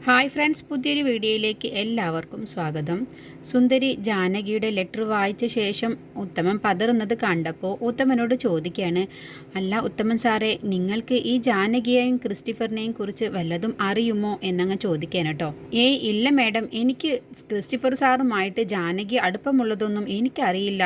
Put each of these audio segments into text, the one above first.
Hi friends, പുതിയൊരു വീഡിയോയിലേക്ക് എല്ലാവർക്കും സ്വാഗതം. സുന്ദരി ജാനകിയുടെ ലെറ്റർ വായിച്ച ശേഷം ഉത്തമൻ പതറുന്നത് കണ്ടപ്പോൾ ഉത്തമനോട് ചോദിക്കുകയാണ്, അല്ല ഉത്തമൻ സാറേ, നിങ്ങൾക്ക് ഈ ജാനകിയെയും ക്രിസ്റ്റഫറിനെയും കുറിച്ച് വല്ലതും അറിയുമോ എന്നങ്ങ് ചോദിക്കാൻ കേട്ടോ. ഏയ് ഇല്ല മാഡം, എനിക്ക് ക്രിസ്റ്റഫർ സാറുമായിട്ട് ജാനകി അടുപ്പമുള്ളതൊന്നും എനിക്കറിയില്ല,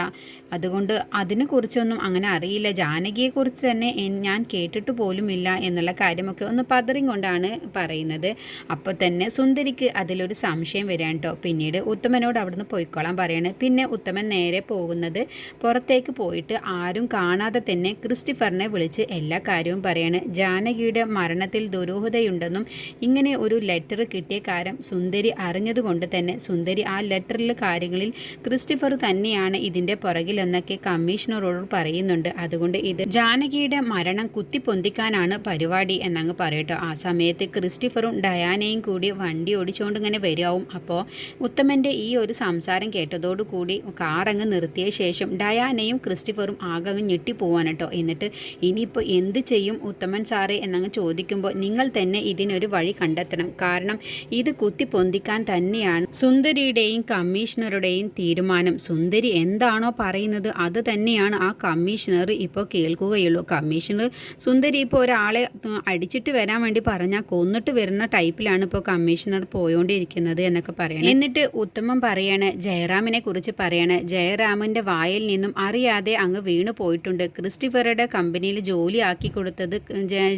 അതുകൊണ്ട് അതിനെക്കുറിച്ചൊന്നും അങ്ങനെ അറിയില്ല. ജാനകിയെക്കുറിച്ച് തന്നെ ഞാൻ കേട്ടിട്ട് പോലുമില്ല എന്നുള്ള കാര്യമൊക്കെ ഒന്ന് പതറിക്കൊണ്ടാണ് പറയുന്നത്. അപ്പോൾ തന്നെ സുന്ദരിക്ക് അതിലൊരു സംശയം വരാൻ കേട്ടോ. പിന്നീട് ഉത്തമനോട് അവിടുന്ന് പോയിക്കോളാൻ പറയാണ്. പിന്നെ ഉത്തമൻ നേരെ പോകുന്നത് പുറത്തേക്ക് പോയിട്ട് ആരും കാണാതെ തന്നെ ക്രിസ്റ്റഫറിനെ വിളിച്ച് എല്ലാ കാര്യവും പറയാണ്. ജാനകിയുടെ മരണത്തിൽ ദുരൂഹതയുണ്ടെന്നും ഇങ്ങനെ ഒരു ലെറ്റർ കിട്ടിയ കാര്യം സുന്ദരി അറിഞ്ഞതുകൊണ്ട് തന്നെ സുന്ദരി ആ ലെറ്ററിലെ കാര്യങ്ങളിൽ ക്രിസ്റ്റഫർ തന്നെയാണ് ഇതിൻ്റെ പുറകിലെന്നൊക്കെ കമ്മീഷണറോട് പറയുന്നുണ്ട്. അതുകൊണ്ട് ഇത് ജാനകിയുടെ മരണം കുത്തിപ്പൊന്തിക്കാനാണ് പരിപാടി എന്നങ്ങ് പറയട്ടോ. ആ സമയത്ത് ക്രിസ്റ്റഫറും ഡയാനയും കൂടി വണ്ടി ഓടിച്ചുകൊണ്ട് ഇങ്ങനെ വരികയാവും. അപ്പോൾ ഉത്തമൻ്റെ ഈ ഒരു സംസാരം കേട്ടതോടുകൂടി കാറങ്ങ് നിർത്തിയ ശേഷം ഡയാനയും ക്രിസ്റ്റഫറും ആകെ ഞെട്ടിപ്പോവാൻ കേട്ടോ. എന്നിട്ട് ഇനിയിപ്പോൾ എന്ത് ചെയ്യും ഉത്തമൻ സാറേ എന്നങ്ങ് ചോദിക്കുമ്പോൾ, നിങ്ങൾ തന്നെ ഇതിനൊരു വഴി കണ്ടെത്തണം, കാരണം ഇത് കുത്തിപ്പൊന്തിക്കാൻ തന്നെയാണ് സുന്ദരിയുടെയും കമ്മീഷണറുടെയും തീരുമാനം. സുന്ദരി എന്താണോ പറയുന്നത് അത് തന്നെയാണ് ആ കമ്മീഷണർ ഇപ്പോൾ കേൾക്കുകയുള്ളൂ. കമ്മീഷണർ സുന്ദരി ഇപ്പോൾ ഒരാളെ അടിച്ചിട്ട് വരാൻ വേണ്ടി പറഞ്ഞാൽ കൊന്നിട്ട് വരുന്ന ടൈപ്പിലാണ് ഇപ്പോൾ കമ്മീഷണർ പോയോണ്ടിരിക്കുന്നത് എന്നൊക്കെ പറയണം. എന്നിട്ട് ഉത്തമൻ പറയാണ്, ജയറാമിനെ കുറിച്ച് പറയാണ്, ജയറാമിൻ്റെ വായിൽ നിന്നും അറിയാതെ അങ്ങ് വീണു പോയിട്ടുണ്ട്. ക്രിസ്റ്റഫറുടെ കമ്പനിയിൽ ജോലി ആക്കി കൊടുത്തത്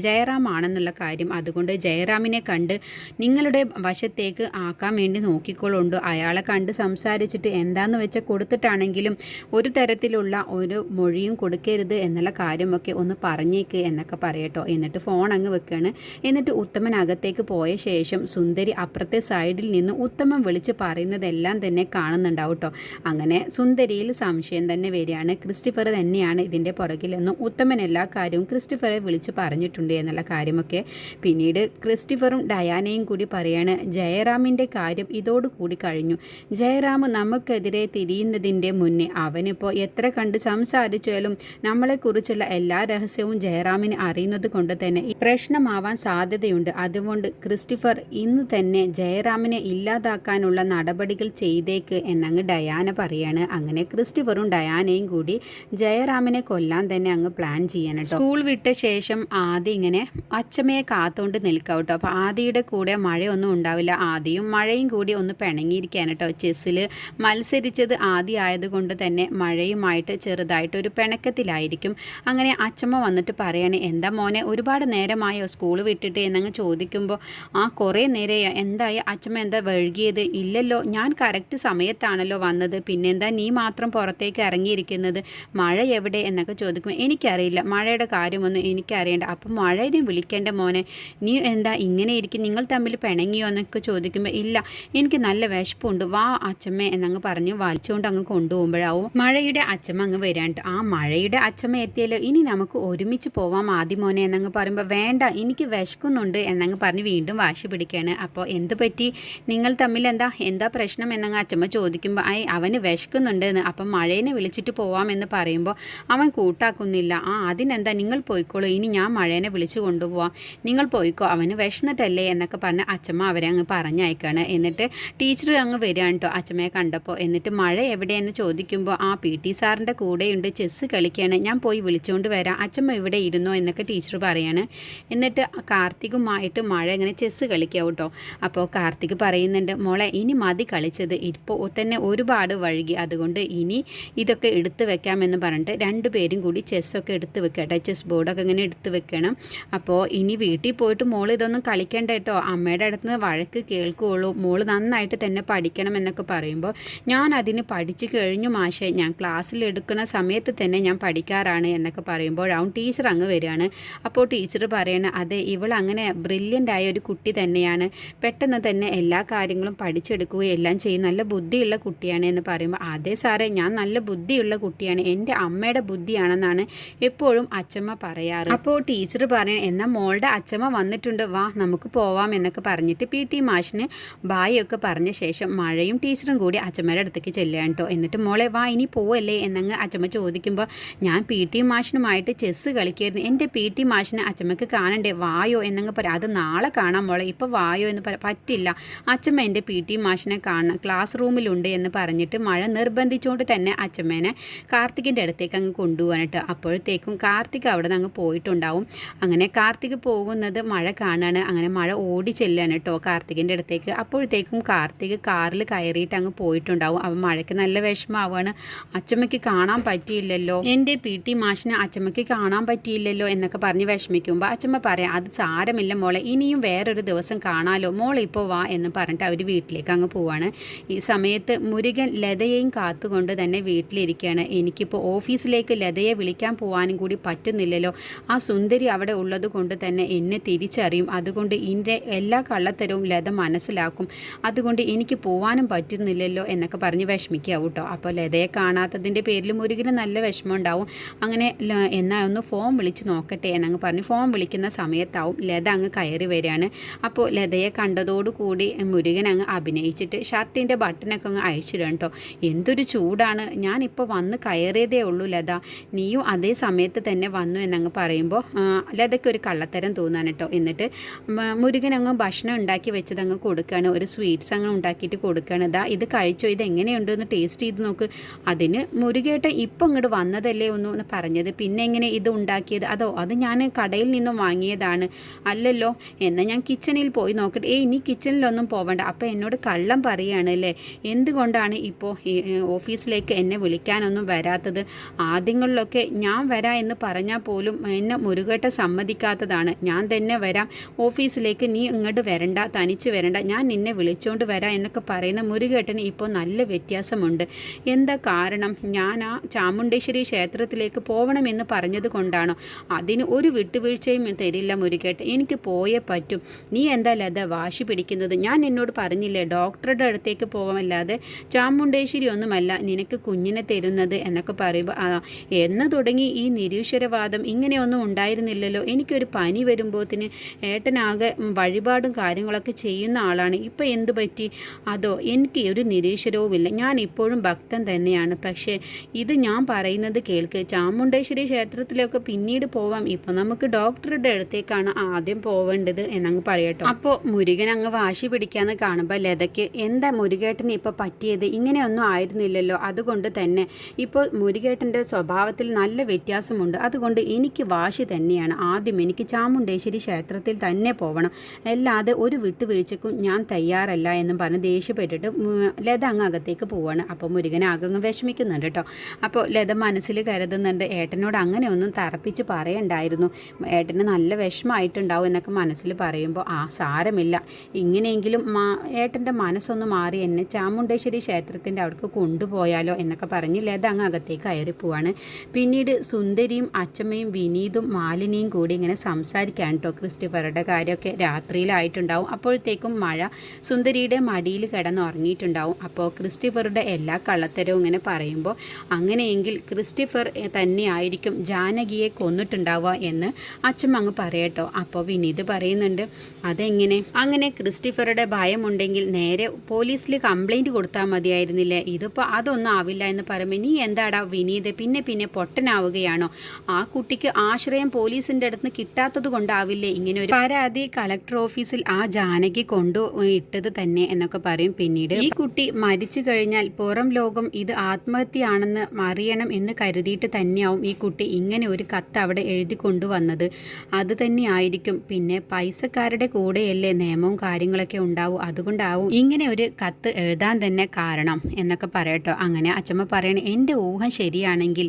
ജയറാം ആണെന്നുള്ള കാര്യം. അതുകൊണ്ട് ജയറാമിനെ കണ്ട് നിങ്ങളുടെ വശത്തേക്ക് ആക്കാൻ വേണ്ടി നോക്കിക്കൊള്ളുണ്ട്. അയാളെ കണ്ട് സംസാരിച്ചിട്ട് എന്താന്ന് വെച്ചാൽ കൊടുത്തിട്ടാണെങ്കിലും ഒരു തരത്തിലുള്ള ഒരു മൊഴിയും കൊടുക്കരുത് എന്നുള്ള കാര്യമൊക്കെ ഒന്ന് പറഞ്ഞേക്ക് എന്നൊക്കെ പറയട്ടോ. എന്നിട്ട് ഫോൺ അങ്ങ് വെക്കുകയാണ്. എന്നിട്ട് ഉത്തമൻ അകത്തേക്ക് പോയ ശേഷം സുന്ദരി അപ്പുറത്തെ സൈഡിൽ നിന്ന് ഉത്തമൻ വിളിച്ച് പറയുന്നതെല്ലാം തന്നെ കാണുന്നുണ്ടാവും കേട്ടോ. അങ്ങനെ സുന്ദരിയിൽ സംശയം തന്നെ വരികയാണ്, ക്രിസ്റ്റഫർ തന്നെയാണ് ഇതിൻ്റെ പുറകിലെന്നും ഉത്തമൻ എല്ലാ കാര്യവും ക്രിസ്റ്റഫറെ വിളിച്ച് പറഞ്ഞിട്ടുണ്ട് എന്നുള്ള കാര്യമൊക്കെ. പിന്നീട് ക്രിസ്റ്റഫറും ഡയാനയും കൂടി പറയാണ്, ജയറാമിൻ്റെ കാര്യം ഇതോടുകൂടി കഴിഞ്ഞു. ജയറാം നമുക്കെതിരെ തിരിയുന്നതിൻ്റെ മുന്നേ അവനിപ്പോൾ എത്ര കണ്ട് സംസാരിച്ചാലും നമ്മളെക്കുറിച്ചുള്ള എല്ലാ രഹസ്യവും ജയറാമിന് അറിയുന്നത് കൊണ്ട് തന്നെ പ്രശ്നമാവാൻ സാധ്യതയുണ്ട്. അതുകൊണ്ട് ക്രിസ്റ്റഫർ ഇന്ന് തന്നെ ജയറാമിനെ ഇല്ലാതാക്കാനുള്ള നടപടികൾ ചെയ്തേക്ക് എന്നങ്ങ് ഡയാന പറയാണ്. അങ്ങനെ ക്രിസ്റ്റഫറും ഡയാനയും കൂടി ജയറാമിനെ കൊല്ലാൻ തന്നെ അങ്ങ് പ്ലാൻ ചെയ്യണം. സ്കൂൾ വിട്ട ശേഷം ആദി ഇങ്ങനെ അച്ചമ്മയെ കാത്തോണ്ട് നിൽക്കാം കേട്ടോ. അപ്പോൾ ആദിയുടെ കൂടെ മഴയൊന്നും ഉണ്ടാവില്ല. ആദിയും മഴയും കൂടി ഒന്ന് പിണങ്ങിയിരിക്കാൻ കേട്ടോ. ചെസ്സിൽ മത്സരിച്ചത് ആദി ആയതുകൊണ്ട് തന്നെ മഴയുമായിട്ട് ചെറുതായിട്ടൊരു പിണക്കത്തിലായിരിക്കും. അങ്ങനെ അച്ചമ്മ വന്നിട്ട് പറയാണ്, എന്താ മോനെ ഒരുപാട് നേരമായോ സ്കൂൾ വിട്ടിട്ട് എന്നങ്ങ് ചോദിക്കുമ്പോൾ, ആ കുറേ നേരം. എന്തായി അച്ചമ്മ, എന്താ വൈകിയത്? ഇല്ലല്ലോ, ഞാൻ കറക്റ്റ് സമയത്താണല്ലോ വന്നത്, പിന്നെന്താ നീ മാത്രം പുറത്തേക്ക് ഇറങ്ങിയിരിക്കുന്നത്? മഴ എവിടെ എന്നൊക്കെ ചോദിക്കുമ്പോൾ, എനിക്കറിയില്ല, മഴയുടെ കാര്യമൊന്നും എനിക്കറിയണ്ട. അപ്പം മഴയെ വിളിക്കേണ്ട മോനെ, നീ എന്താ ഇങ്ങനെ ഇരിക്കും, നിങ്ങൾ തമ്മിൽ പിണങ്ങിയോ എന്നൊക്കെ ചോദിക്കുമ്പോൾ, ഇല്ല എനിക്ക് നല്ല വിശപ്പുണ്ട്, വാ അച്ചമ്മ എന്നങ്ങ് പറഞ്ഞ് വലിച്ചുകൊണ്ട് അങ്ങ് കൊണ്ടുപോകുമ്പോഴാവും മഴയുടെ അച്ചമ്മ അങ്ങ് വരാണ്ട്. ആ മഴയുടെ അച്ചമ്മ എത്തിയല്ലോ, ഇനി നമുക്ക് ഒരുമിച്ച് പോവാം ആദ്യ മോനെ എന്നങ്ങ് പറയുമ്പോൾ, വേണ്ട എനിക്ക് വിശക്കുന്നുണ്ട് എന്നങ്ങ് പറഞ്ഞ് വീണ്ടും വാശി പിടിക്കുകയാണ്. അപ്പോൾ എന്ത് പറ്റി, നിങ്ങൾ തമ്മിൽ എന്താ പ്രശ്നം എന്നങ്ങ് അച്ചമ്മ ചോദിക്കുമ്പോൾ, അവന് വിശക്കുന്നുണ്ട് എന്ന്. അപ്പം മഴേനെ വിളിച്ചിട്ട് പോവാമെന്ന് പറയുമ്പോൾ അവൻ കൂട്ടാക്കുന്നില്ല. അതിനെന്താ, നിങ്ങൾ പോയിക്കോളൂ, ഇനി ഞാൻ മഴേനെ വിളിച്ചു കൊണ്ടുപോവാം, നിങ്ങൾ പോയിക്കോ, അവന് വിശന്നിട്ടല്ലേ എന്നൊക്കെ പറഞ്ഞ് അച്ചമ്മ അവരെ അങ്ങ് പറഞ്ഞയക്കാണ്. എന്നിട്ട് ടീച്ചർ അങ്ങ് വരികയാണ് കേട്ടോ അച്ചമ്മയെ കണ്ടപ്പോൾ. എന്നിട്ട് മഴ എവിടെയെന്ന് ചോദിക്കുമ്പോൾ, PT സാറിൻ്റെ കൂടെയുണ്ട്, ചെസ്സ് കളിക്കുകയാണ്, ഞാൻ പോയി വിളിച്ചുകൊണ്ട് വരാം, അച്ചമ്മ ഇവിടെ ഇരുന്നോ എന്നൊക്കെ ടീച്ചർ പറയാണ്. എന്നിട്ട് കാർത്തികുമായിട്ട് മഴ ഇങ്ങനെ ചെസ്സ് കളിക്കുക കേട്ടോ. അപ്പോൾ കാർത്തിക് പറയുന്നുണ്ട്, മോളെ ഇനി മതി കളിച്ചത്, ഇപ്പോൾ തന്നെ ഒരുപാട് വഴുകി, അതുകൊണ്ട് ഇനി ഇതൊക്കെ എടുത്ത് വെക്കാമെന്ന് പറഞ്ഞിട്ട് രണ്ടുപേരും കൂടി ചെസ്സൊക്കെ എടുത്ത് വെക്കട്ടെ, ചെസ് ബോർഡൊക്കെ ഇങ്ങനെ എടുത്ത് വെക്കണം. അപ്പോൾ ഇനി വീട്ടിൽ പോയിട്ട് മോൾ ഇതൊന്നും കളിക്കണ്ട കേട്ടോ, അമ്മയുടെ അടുത്ത് നിന്ന് വഴക്ക് കേൾക്കുകയുള്ളൂ, മോൾ നന്നായിട്ട് തന്നെ പഠിക്കണം എന്നൊക്കെ പറയുമ്പോൾ, ഞാൻ അതിന് പഠിച്ചു കഴിഞ്ഞു മാഷേ, ഞാൻ ക്ലാസ്സിൽ എടുക്കുന്ന സമയത്ത് തന്നെ ഞാൻ പഠിക്കാറാണ് എന്നൊക്കെ പറയുമ്പോഴാവും ടീച്ചർ അങ്ങ് വരികയാണ്. അപ്പോൾ ടീച്ചർ പറയണ, അതെ ഇവൾ അങ്ങനെ ബ്രില്യൻ്റ് ആയ ഒരു കുട്ടി തന്നെയാണ്, പെട്ടെന്ന് തന്നെ എല്ലാ കാര്യങ്ങളും പഠിച്ചെടുക്കുകയും എല്ലാം ചെയ്യും, നല്ല ബുദ്ധിയുള്ള കുട്ടിയാണ് എന്ന് പറയുമ്പോൾ അതെ സാറേ, ഞാൻ നല്ല ബുദ്ധിയുള്ള കുട്ടിയാണ്, എൻ്റെ അമ്മയുടെ ബുദ്ധിയാണെന്നാണ് എപ്പോഴും അച്ചമ്മ പറയാറ്. അപ്പോൾ ടീച്ചർ പറയണ എന്നാൽ മോളുടെ അച്ചമ്മ വന്നിട്ടുണ്ട്, വാ നമുക്ക് പോവാം എന്നൊക്കെ പറഞ്ഞിട്ട് PT മാഷിന് ബായൊക്കെ പറഞ്ഞ ശേഷം മഴയും ടീച്ചറും കൂടി അച്ചമ്മയുടെ അടുത്തേക്ക് ചെല്ലുകയാണ് കേട്ടോ. എന്നിട്ട് മോളെ വാ ഇനി പോവല്ലേ എന്നങ്ങ് അച്ചമ്മ ചോദിക്കുമ്പോൾ ഞാൻ PT മാഷിനുമായിട്ട് ചെസ്സ് കളിക്കായിരുന്നു, എൻ്റെ PT മാഷിനെ അച്ചമ്മക്ക് കാണണ്ടേ, വായോ എന്നങ്ങ് പറയാം. അത് നാളെ കാണാം മോളെ, ഇപ്പോൾ വായോ എന്ന് പറ്റില്ല, അച്ചമ്മ എൻ്റെ PT മാഷിനെ കാണണം, ക്ലാസ് റൂമിലുണ്ട് എന്ന് പറഞ്ഞിട്ട് മഴ നിർബന്ധിച്ചുകൊണ്ട് തന്നെ അച്ചമ്മേനെ കാർത്തികിൻ്റെ അടുത്തേക്ക് അങ്ങ് കൊണ്ടുപോകാനിട്ട്. അപ്പോഴത്തേക്കും കാർത്തിക് അവിടെ നിന്ന് അങ്ങ് പോയിട്ടുണ്ടാവും. അങ്ങനെ കാർത്തിക് പോകുന്നത് മഴ കാണാണ്. അങ്ങനെ മഴ ഓടി ചെല്ലാണ് കേട്ടോ കാർത്തികിൻ്റെ അടുത്തേക്ക്. അപ്പോഴത്തേക്കും കാർത്തിക് കാറിൽ കയറിയിട്ട് അങ്ങ് പോയിട്ടുണ്ടാവും. അപ്പം മഴയ്ക്ക് നല്ല വിഷമാവുകയാണ്, അച്ചമ്മയ്ക്ക് കാണാൻ പറ്റിയില്ലല്ലോ, എൻ്റെ PT മാഷിനെ അച്ചമ്മയ്ക്ക് കാണാൻ പറ്റിയില്ലല്ലോ എന്നൊക്കെ പറഞ്ഞ് വിഷമിക്കുമ്പോൾ അച്ചമ്മ പറയാം അത് സാരമില്ല മോളെ, ഇനിയും വേറൊരു ദിവസം കാണാലോ, മോളെ ഇപ്പോൾ വാ എന്ന് പറഞ്ഞിട്ട് അവർ വീട്ടിലേക്ക് അങ്ങ് പോവാണ്. ഈ സമയത്ത് മുരുകൻ ലതയെയും കാത്തുകൊണ്ട് തന്നെ വീട്ടിലിരിക്കുകയാണ്. എനിക്കിപ്പോൾ ഓഫീസിലേക്ക് ലതയെ വിളിക്കാൻ പോകാനും കൂടി പറ്റുന്നില്ലല്ലോ, ആ സുന്ദരി അവിടെ ഉള്ളത് കൊണ്ട് തന്നെ എന്നെ തിരിച്ചറിയും, അതുകൊണ്ട് എൻ്റെ എല്ലാ കള്ളത്തരവും ലത മനസ്സിലാക്കും, അതുകൊണ്ട് എനിക്ക് പോകാനും പറ്റുന്നില്ലല്ലോ എന്നൊക്കെ പറഞ്ഞ് വിഷമിക്കാവും കേട്ടോ. അപ്പോൾ ലതയെ കാണാത്തതിൻ്റെ പേരിൽ മുരുകന് നല്ല വിഷമം ഉണ്ടാവും. അങ്ങനെ എന്നാൽ ഒന്ന് ഫോൺ വിളിച്ച് നോക്കട്ടെ എന്നങ്ങ് പറഞ്ഞ് ഫോൺ വിളിക്കുന്ന സമയത്താവും ലത അങ്ങ് കയറി വരികയാണ്. അപ്പോൾ ലതയെ കണ്ടതോടുകൂടി മുരുകൻ അങ്ങ് അഭിനയിച്ചിട്ട് ഷർട്ടിൻ്റെ ബട്ടനൊക്കെ അങ്ങ് അഴിച്ചിടും കേട്ടോ. എന്തൊരു ചൂടാണ്, ഞാനിപ്പോൾ വന്ന് കയറിയതേ ഉള്ളൂ ലത, നീയും അതേ സമയത്ത് തന്നെ വന്നു എന്നങ്ങ് പറയുമ്പോൾ ലതയ്ക്ക് ഒരു കള്ളത്തരം തോന്നാൻ കേട്ടോ. എന്നിട്ട് മുരുകൻ അങ്ങ് ഭക്ഷണം ഉണ്ടാക്കി വെച്ചത് അങ്ങ് കൊടുക്കുകയാണ്, ഒരു സ്വീറ്റ്സ് അങ്ങ് ഉണ്ടാക്കിയിട്ട് കൊടുക്കുകയാണ്. ഇത് കഴിച്ചോ, ഇത് എങ്ങനെയുണ്ടെന്ന് ടേസ്റ്റ് ചെയ്ത് നോക്ക്. അതിന് മുരുകേട്ടൻ ഇപ്പം ഇങ്ങോട്ട് വന്നതല്ലേ ഒന്ന് പറഞ്ഞത്, പിന്നെ എങ്ങനെ ഇത് ഉണ്ടാക്കിയത്, അത് ഞാൻ കടയിൽ നിന്നും വാങ്ങിയതാണ്. അല്ലല്ലോ, എന്നാൽ ഞാൻ കിച്ചണിൽ പോയി നോക്കട്ടെ. നീ കിച്ചണിലൊന്നും പോവണ്ട, അപ്പോൾ എന്നോട് കള്ളം പറയുകയാണ് അല്ലേ, എന്തുകൊണ്ടാണ് ഇപ്പോൾ ഓഫീസിലേക്ക് എന്നെ വിളിക്കാനൊന്നും വരാത്തത്? ആദ്യങ്ങളിലൊക്കെ ഞാൻ വരാം എന്ന് പറഞ്ഞാൽ പോലും എന്നെ മുരുകേട്ട സമ്മതിക്കാത്തതാണ്. ഞാൻ തന്നെ വരാം ഓഫീസിലേക്ക്, നീ ഇങ്ങോട്ട് വരണ്ട, തനിച്ച് വരണ്ട, ഞാൻ നിന്നെ വിളിച്ചുകൊണ്ട് വരാം എന്നൊക്കെ പറയുന്ന മുരുകേട്ടന് ഇപ്പോൾ നല്ല വ്യത്യാസമുണ്ട്. എന്താ കാരണം? ഞാൻ ആ ചാമുണ്ടേശ്വരി ക്ഷേത്രത്തിലേക്ക് പോകണമെന്ന് പറഞ്ഞത് കൊണ്ടാണോ? അതിന് ഒരു വിട്ടുവീഴ്ചയും തരില്ല മുരുകേട്ടൻ, എനിക്ക് പോയേ പറ്റും. നീ എന്താ ലത വാശി പിടിക്കുന്നത്? ഞാൻ എന്നോട് പറഞ്ഞില്ലേ ഡോക്ടറുടെ അടുത്തേക്ക് പോകാമല്ലാതെ ചാമുണ്ടേശ്വരി ഒന്നുമല്ല നിനക്ക് കുഞ്ഞിനെ തരുന്നത് എന്നൊക്കെ പറയുമ്പോൾ എന്ന് തുടങ്ങി ഈ നിരീശ്വരവാദം, ഇങ്ങനെയൊന്നും ഉണ്ടായിരുന്നില്ലല്ലോ, എനിക്കൊരു പനി വരുമ്പോഴത്തിന് ഏട്ടനാകെ വഴിപാടും കാര്യങ്ങളൊക്കെ ചെയ്യുന്ന ആളാണ്, ഇപ്പം എന്തു പറ്റി? അതോ എനിക്ക് ഒരു നിരീശ്വരവുമില്ല, ഞാൻ ഇപ്പോഴും ഭക്തൻ തന്നെയാണ്, പക്ഷേ ഇത് ഞാൻ പറയുന്നത് കേൾക്ക്, ചാമുണ്ടേശ്വരി ക്ഷേത്രത്തിലൊക്കെ പിന്നീട് പോവാം, ഇപ്പം നമുക്ക് ഡോക്ടറുടെ അടുത്തേക്കാണ് ആദ്യം പോവേണ്ടത് എന്നങ്ങ് പറയട്ടോ. അപ്പോൾ മുരുകൻ അങ്ങ് വാശി പിടിക്കാന്ന് കാണുമ്പോൾ ലതയ്ക്ക് എന്താ മുരുകേട്ടന് ഇപ്പോൾ പറ്റിയത്, ഇങ്ങനെയൊന്നും ആയിരുന്നില്ലല്ലോ, അതുകൊണ്ട് തന്നെ ഇപ്പോൾ മുരുകേട്ടൻ്റെ സ്വഭാവത്തിൽ നല്ല വ്യത്യാസമുണ്ട്, അതുകൊണ്ട് എനിക്ക് വാശി തന്നെയാണ്, ആദ്യം എനിക്ക് ചാമുണ്ടേശ്വരി ക്ഷേത്രത്തിൽ തന്നെ പോകണം, അല്ലാതെ ഒരു വിട്ടുവീഴ്ചക്കും ഞാൻ തയ്യാറല്ല എന്നും പറഞ്ഞ് ദേഷ്യപ്പെട്ടിട്ട് ലത അങ്ങ് അകത്തേക്ക് പോവാണ്. അപ്പോൾ മുരുകൻ ആകെ വിഷമിക്കുന്നുണ്ട് കേട്ടോ. അപ്പോൾ ലത മനസ്സിൽ കരുതുന്നുണ്ട് ഏട്ടനോട് അങ്ങനെ ഒന്നും തറപ്പിച്ച് പറയണ്ടായിരുന്നു, ഏട്ടന് നല്ല വിഷമമായിട്ടുണ്ടാവും എന്നൊക്കെ മനസ്സിൽ പറയുമ്പോൾ സാരമില്ല, ഇങ്ങനെയെങ്കിലും ഏട്ടൻ്റെ മനസ്സൊന്ന് മാറി എന്നെ ചാമുണ്ടേശ്വരി ക്ഷേത്രത്തിൻ്റെ അവിടേക്ക് കൊണ്ടുപോയാലോ എന്നൊക്കെ പറഞ്ഞ് ലത അങ്ങ് അകത്തേക്ക് കയറി പോവാണ്. പിന്നീട് സുന്ദരിയും അച്ചമ്മയും വിനീതും മാലിനിയും കൂടി ഇങ്ങനെ സംസാരിക്കാൻ കേട്ടോ. ക്രിസ്റ്റഫറുടെ കാര്യമൊക്കെ രാത്രിയിലായിട്ടുണ്ടാവും. അപ്പോഴത്തേക്കും മഴ സുന്ദരിയുടെ മടിയിൽ കിടന്നുറങ്ങിയിട്ടുണ്ടാവും. അപ്പോൾ ക്രിസ്റ്റഫറുടെ എല്ലാ കള്ളത്തരവും ഇങ്ങനെ പറയുമ്പോൾ അങ്ങനെയെങ്കിൽ ക്രിസ്റ്റഫർ തന്നെയായിരിക്കും ജാനകിയെ കൊന്നിട്ടുണ്ടാവുക എന്ന് അച്ചമ്മ അങ്ങ് പറയട്ടോ. അപ്പോൾ വിനീത് പറയുന്നുണ്ട് അതെങ്ങനെ? അങ്ങനെ ക്രിസ്റ്റഫറുടെ ഭയമുണ്ടെങ്കിൽ നേരെ പോലീസിൽ കംപ്ലൈൻറ്റ് കൊടുത്താൽ മതിയായിരുന്നില്ലേ, ഇതിപ്പോൾ അതൊന്നും ആവില്ല എന്ന് പറയുമ്പോൾ നീ എന്താടാ വിനീത് പിന്നെ പിന്നെ പൊട്ടനാവുകയാണോ? ആ കുട്ടിക്ക് ആശ്രയം പോലീസിൻ്റെ അടുത്ത് കിട്ടാത്തത് കൊണ്ടാവില്ലേ ഇങ്ങനെ ഒരു പരാതി കളക്ടർ ഓഫീസിൽ ആ ജാനകി കൊണ്ടു ഇട്ടത് തന്നെ എന്നൊക്കെ പറയും. പിന്നീട് ഈ കുട്ടി മരിച്ചു കഴിഞ്ഞാൽ പുറം ലോകം ഇത് ആത്മഹത്യയാണെന്ന് അറിയണം എന്ന് കരുതിയിട്ട് തന്നെയാവും ഈ കുട്ടി ഇങ്ങനെ ഒരു കത്ത് അവിടെ എഴുതി കൊണ്ടുവന്നത്, അത് തന്നെയായിരിക്കും. പിന്നെ പൈസക്കാരുടെ കൂടെയല്ലേ നിയമവും കാര്യങ്ങളൊക്കെ ഉണ്ടാവും, അതുകൊണ്ടാവും ഇങ്ങനെ ഒരു കത്ത് എഴുതാൻ തന്നെ കാരണം എന്നൊക്കെ പറയട്ടോ. അങ്ങനെ അച്ചമ്മ പറയണ എൻ്റെ ഊഹം ശരിയാണെങ്കിൽ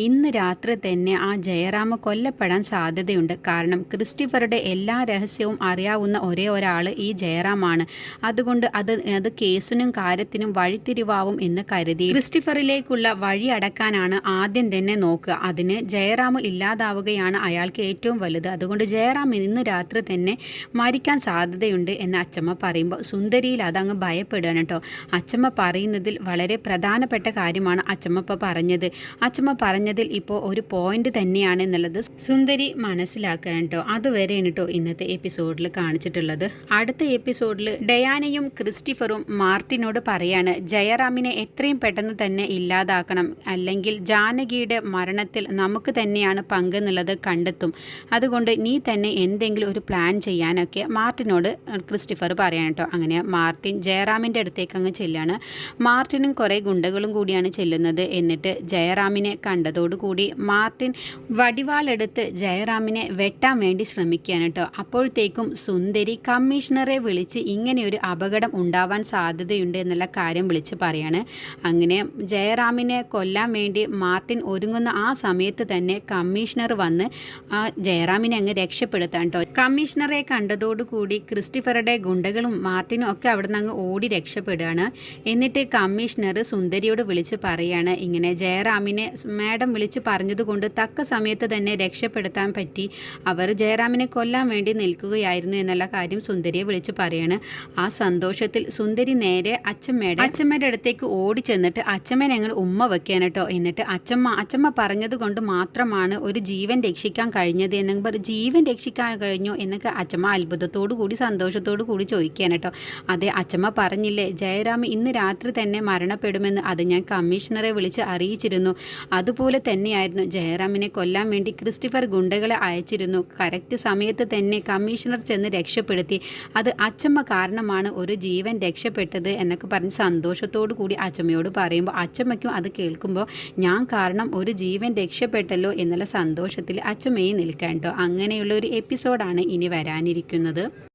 ഇന്ന് രാത്രി തന്നെ ആ ജയറാമ കൊല്ലപ്പെടാൻ സാധ്യതയുണ്ട്. കാരണം ക്രിസ്റ്റഫറുടെ എല്ലാ രഹസ്യവും അറിയാവുന്ന ഒരേ ഒരാൾ ഈ ജയറാമാണ്. അതുകൊണ്ട് അത് കേസിനും കാര്യത്തിനും വഴിത്തിരിവാവും എന്ന് കരുതി ക്രിസ്റ്റഫറിലേക്കുള്ള വഴി അടക്കാനാണ് ആദ്യം തന്നെ നോക്കുക. അതിന് ജയറാം ഇല്ലാതാവുകയാണ് അയാൾക്ക് ഏറ്റവും വലുത്. അതുകൊണ്ട് ജയറാം ഇന്ന് രാത്രി തന്നെ മരിക്കാൻ സാധ്യതയുണ്ട് എന്ന് അച്ചമ്മ പറയുമ്പോൾ സുന്ദരിയിൽ അതങ്ങ് ഭയപ്പെടുകയാണ് കേട്ടോ. അച്ചമ്മ പറയുന്നതിൽ വളരെ പ്രധാനപ്പെട്ട കാര്യമാണ് അച്ചമ്മ ഇപ്പോൾ പറഞ്ഞത്. അച്ചമ്മ പറഞ്ഞതിൽ ഇപ്പോൾ ഒരു പോയിന്റ് തന്നെയാണ് എന്നുള്ളത് സുന്ദരി മനസ്സിലാക്കണം കേട്ടോ. അതുവരെയാണ് കേട്ടോ ഇന്നത്തെ എപ്പിസോഡിൽ കാണിച്ചിട്ടുള്ളത്. അടുത്ത എപ്പിസോഡിൽ ഡയാനയും ക്രിസ്റ്റഫറും മാർട്ടിനോട് പറയാണ്, ജയറാമിനെ എത്രയും പെട്ടെന്ന് തന്നെ ഇല്ലാതാക്കണം, അല്ലെങ്കിൽ ജാനകിയുടെ മരണത്തിൽ നമുക്ക് തന്നെയാണ് പങ്കെന്നുള്ളത് കണ്ടെത്തും. അതുകൊണ്ട് നീ തന്നെ എന്തെങ്കിലും ഒരു പ്ലാൻ ചെയ്യാനൊക്കെ മാർട്ടിനോട് ക്രിസ്റ്റഫർ പറയാൻ കേട്ടോ. അങ്ങനെ മാർട്ടിൻ ജയറാമിൻ്റെ അടുത്തേക്ക് അങ്ങ് ചെല്ലാണ്. മാർട്ടിനും കുറേ ഗുണ്ടകളും കൂടിയാണ് ചെല്ലുന്നത്. എന്നിട്ട് ജയറാമിനെ കണ്ടതോടുകൂടി മാർട്ടിൻ വടിവാളെടുത്ത് ജയറാമിനെ വെട്ടാൻ വേണ്ടി ശ്രമിക്കുകയാണ് കേട്ടോ. അപ്പോഴത്തേക്കും സുന്ദരി കമ്മീഷണറെ വിളിച്ച് ഇങ്ങനെയൊരു അപകടം ഉണ്ടാവാൻ സാധ്യതയുണ്ട് എന്നുള്ള കാര്യം വിളിച്ച് പറയാണ്. അങ്ങനെ ജയറാമിനെ കൊല്ലാൻ വേണ്ടി മാർട്ടിൻ ഒരുങ്ങുന്ന ആ സമയത്ത് തന്നെ കമ്മീഷണർ വന്ന് ആ ജയറാമിനെ അങ്ങ് രക്ഷപ്പെടുത്താൻ കേട്ടോ. കമ്മീഷണറെ കണ്ടതോടുകൂടി ക്രിസ്റ്റഫറുടെ ഗുണ്ടകളും മാർട്ടിനും ഒക്കെ അവിടെ നിന്ന് അങ്ങ് ഓടി രക്ഷപ്പെടുകയാണ്. എന്നിട്ട് കമ്മീഷണർ സുന്ദരിയോട് വിളിച്ച് പറയാണ്, ഇങ്ങനെ ജയറാമിനെ മാഡം വിളിച്ച് പറഞ്ഞതുകൊണ്ട് തക്ക സമയത്ത് തന്നെ രക്ഷപ്പെടുത്താൻ പറ്റി, അവർ ജയറാമിനെ കൊല്ലാൻ വേണ്ടി നിൽക്കുകയായിരുന്നു എന്നുള്ള കാര്യം സുന്ദരിയെ വിളിച്ച് പറയാണ്. ആ സന്തോഷത്തിൽ സുന്ദരി നേരെ അച്ചമ്മയുടെ അടുത്തേക്ക് ഓടി ചെന്നിട്ട് അച്ചമ്മനെ ഞങ്ങൾ ഉമ്മ വെക്കാൻ കേട്ടോ. എന്നിട്ട് അച്ചമ്മ പറഞ്ഞത് കൊണ്ട് മാത്രമാണ് ഒരു ജീവൻ രക്ഷിക്കാൻ കഴിഞ്ഞത് എന്നൊക്കെ പറഞ്ഞ് ജീവൻ രക്ഷിക്കാൻ കഴിഞ്ഞു എന്നൊക്കെ അച്ചമ്മ അത്ഭുതത്തോടു കൂടി സന്തോഷത്തോടു കൂടി ചോദിക്കാൻ കേട്ടോ. അതെ, അച്ചമ്മ പറഞ്ഞില്ലേ ജയറാം ഇന്ന് രാത്രി തന്നെ മരണപ്പെടുമെന്ന്, അത് ഞാൻ കമ്മീഷണറെ വിളിച്ച് അറിയിച്ചിരുന്നു. അതുപോലെ തന്നെയായിരുന്നു ജയറാമിനെ കൊല്ലാൻ വേണ്ടി ക്രിസ്റ്റഫർ ഗുണ്ടകളെ അയച്ചിരുന്നു. കറക്റ്റ് സമയത്ത് തന്നെ കമ്മീഷണർ ചെന്ന് രക്ഷപ്പെടുത്തി. അത് അച്ചമ്മ കാരണമാണ് ഒരു ജീവൻ രക്ഷപ്പെട്ടത് എന്നൊക്കെ പറഞ്ഞ് സന്തോഷത്തോടു കൂടി അച്ചമ്മയോട് പറയുമ്പോൾ അച്ചമ്മയ്ക്കും അത് കേൾക്കുമ്പോൾ ഞാൻ കാരണം ഒരു ജീവൻ രക്ഷപ്പെട്ടല്ലോ എന്നുള്ള സന്തോഷത്തിൽ അച്ചമ്മയെ നിൽക്കാൻ കേട്ടോ. അങ്ങനെയുള്ള ഒരു എപ്പിസോഡാണ് ഇനി വരാനിരിക്കുന്നത്.